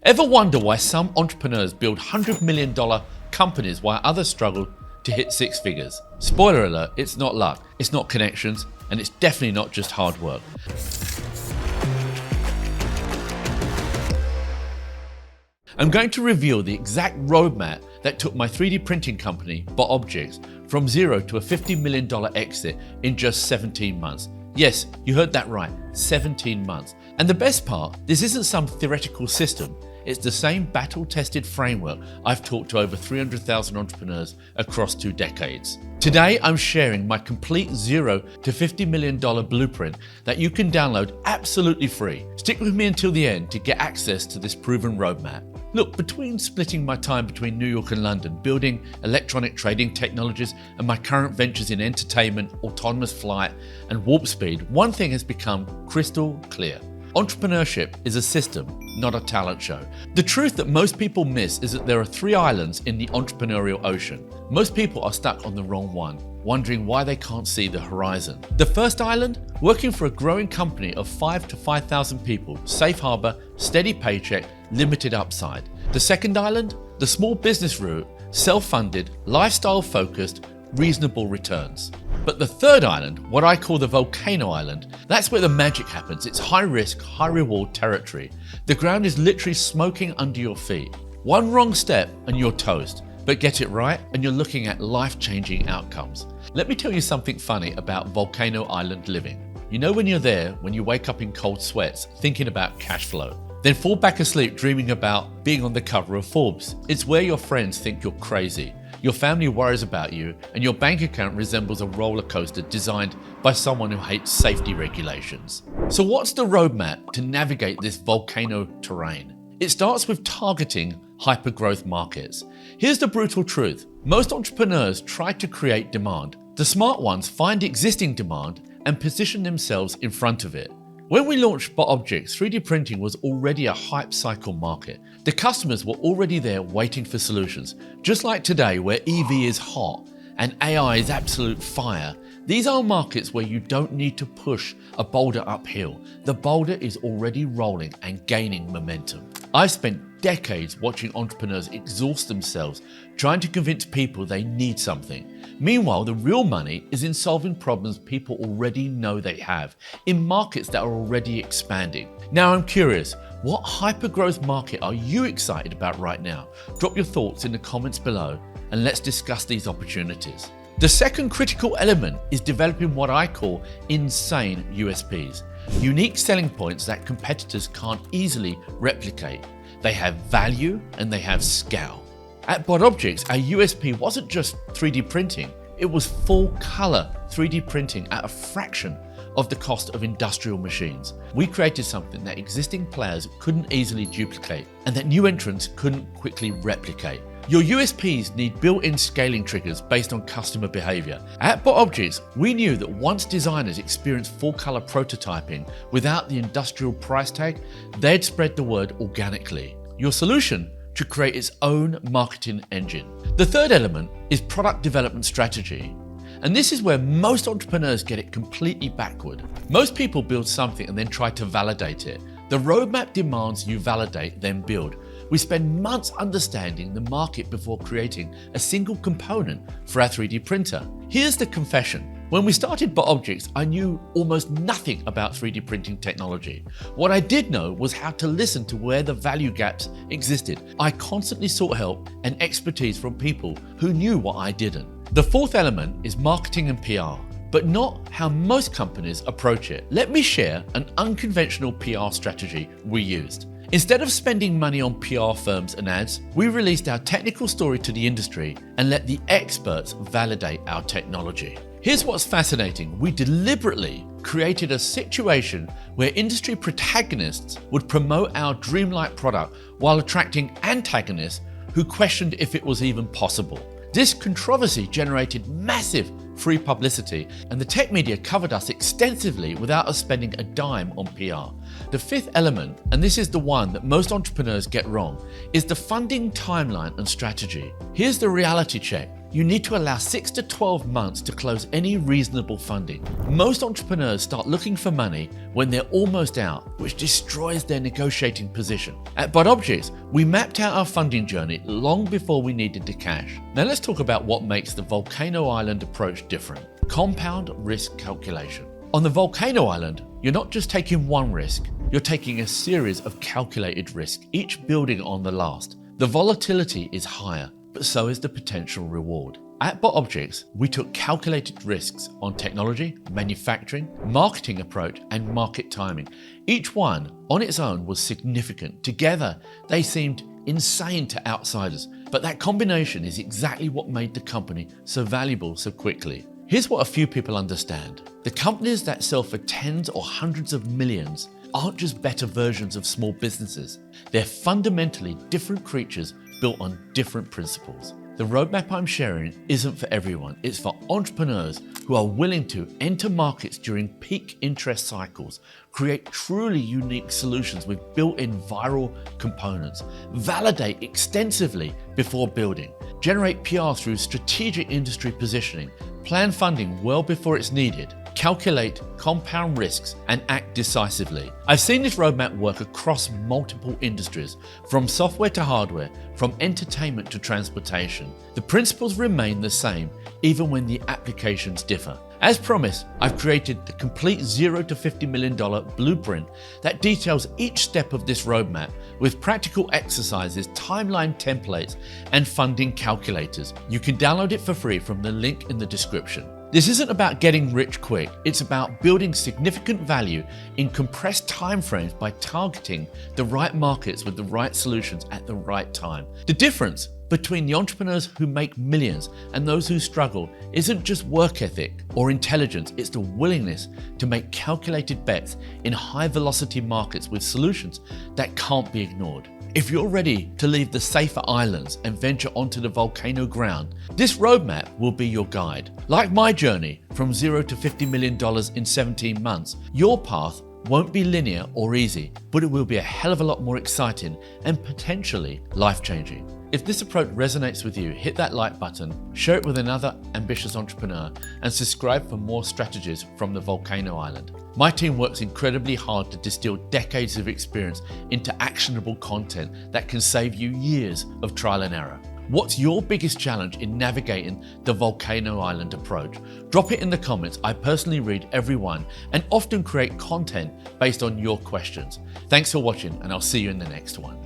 Ever wonder why some entrepreneurs build $100 million companies while others struggle to hit six figures? Spoiler alert, it's not luck, it's not connections, and it's definitely not just hard work. I'm going to reveal the exact roadmap that took my 3D printing company, botObjects, from zero to a $50 million exit in just 17 months. Yes, you heard that right, 17 months. And the best part, this isn't some theoretical system. It's the same battle-tested framework I've taught to over 300,000 entrepreneurs across 2 decades. Today, I'm sharing my complete $0 to $50 million blueprint that you can download absolutely free. Stick with me until the end to get access to this proven roadmap. Look, between splitting my time between New York and London, building electronic trading technologies, and my current ventures in entertainment, autonomous flight, and warp speed, one thing has become crystal clear. Entrepreneurship is a system, not a talent show. The truth that most people miss is that there are 3 islands in the entrepreneurial ocean. Most people are stuck on the wrong one, wondering why they can't see the horizon. The first island, working for a growing company of 5 to 5,000 people, safe harbor, steady paycheck, limited upside. The second island, the small business route, self-funded, lifestyle-focused, reasonable returns. But the third island, what I call the Volcano Island, that's where the magic happens. It's high risk, high reward territory. The ground is literally smoking under your feet. One wrong step and you're toast, but get it right and you're looking at life-changing outcomes. Let me tell you something funny about Volcano Island living. You know when you're there, when you wake up in cold sweats, thinking about cash flow, then fall back asleep dreaming about being on the cover of Forbes. It's where your friends think you're crazy. Your family worries about you, and your bank account resembles a roller coaster designed by someone who hates safety regulations. So what's the roadmap to navigate this volcano terrain? It starts with targeting hyper-growth markets. Here's the brutal truth. Most entrepreneurs try to create demand. The smart ones find existing demand and position themselves in front of it. When we launched botObjects, 3D printing was already a hype cycle market. The customers were already there waiting for solutions. Just like today, where EV is hot and AI is absolute fire, these are markets where you don't need to push a boulder uphill. The boulder is already rolling and gaining momentum. I've spent decades watching entrepreneurs exhaust themselves trying to convince people they need something. Meanwhile, the real money is in solving problems people already know they have, in markets that are already expanding. Now I'm curious, what hyper-growth market are you excited about right now? Drop your thoughts in the comments below and let's discuss these opportunities. The second critical element is developing what I call insane USPs, unique selling points that competitors can't easily replicate. They have value and they have scale. At botObjects, our USP wasn't just 3D printing, it was full color 3D printing at a fraction of the cost of industrial machines. We created something that existing players couldn't easily duplicate and that new entrants couldn't quickly replicate. Your USPs need built-in scaling triggers based on customer behavior. At botObjects, we knew that once designers experienced full-color prototyping without the industrial price tag, they'd spread the word organically. Your solution should create its own marketing engine. The third element is product development strategy. And this is where most entrepreneurs get it completely backward. Most people build something and then try to validate it. The roadmap demands you validate, then build. We spend months understanding the market before creating a single component for our 3D printer. Here's the confession. When we started botObjects, I knew almost nothing about 3D printing technology. What I did know was how to listen to where the value gaps existed. I constantly sought help and expertise from people who knew what I didn't. The fourth element is marketing and PR, but not how most companies approach it. Let me share an unconventional PR strategy we used. Instead of spending money on PR firms and ads, we released our technical story to the industry and let the experts validate our technology. Here's what's fascinating. We deliberately created a situation where industry protagonists would promote our dreamlike product while attracting antagonists who questioned if it was even possible. This controversy generated massive free publicity, and the tech media covered us extensively without us spending a dime on PR. The fifth element, and this is the one that most entrepreneurs get wrong, is the funding timeline and strategy. Here's the reality check. you need to allow 6 to 12 months to close any reasonable funding. Most entrepreneurs start looking for money when they're almost out, which destroys their negotiating position. At botObjects, we mapped out our funding journey long before we needed the cash. Now let's talk about what makes the Volcano Island approach different. Compound risk calculation. On the Volcano Island, you're not just taking one risk, you're taking a series of calculated risks, each building on the last. The volatility is higher, but so is the potential reward. At botObjects, we took calculated risks on technology, manufacturing, marketing approach, and market timing. Each one on its own was significant. Together, they seemed insane to outsiders, but that combination is exactly what made the company so valuable so quickly. Here's what a few people understand. The companies that sell for tens or hundreds of millions aren't just better versions of small businesses. They're fundamentally different creatures built on different principles. The roadmap I'm sharing isn't for everyone. It's for entrepreneurs who are willing to enter markets during peak interest cycles, create truly unique solutions with built-in viral components, validate extensively before building, generate PR through strategic industry positioning, plan funding well before it's needed, calculate compound risks, and act decisively. I've seen this roadmap work across multiple industries, from software to hardware, from entertainment to transportation. The principles remain the same, even when the applications differ. As promised, I've created the complete $0 to $50 million blueprint that details each step of this roadmap with practical exercises, timeline templates, and funding calculators. You can download it for free from the link in the description. This isn't about getting rich quick, it's about building significant value in compressed timeframes by targeting the right markets with the right solutions at the right time. The difference between the entrepreneurs who make millions and those who struggle isn't just work ethic or intelligence, it's the willingness to make calculated bets in high velocity markets with solutions that can't be ignored. If you're ready to leave the safer islands and venture onto the volcano ground, this roadmap will be your guide. Like my journey from $0 to $50 million in 17 months, your path won't be linear or easy, but it will be a hell of a lot more exciting and potentially life-changing. If this approach resonates with you, hit that like button, share it with another ambitious entrepreneur, and subscribe for more strategies from the Volcano Island. My team works incredibly hard to distill decades of experience into actionable content that can save you years of trial and error. What's your biggest challenge in navigating the Volcano Island approach? Drop it in the comments. I personally read every one and often create content based on your questions. Thanks for watching, and I'll see you in the next one.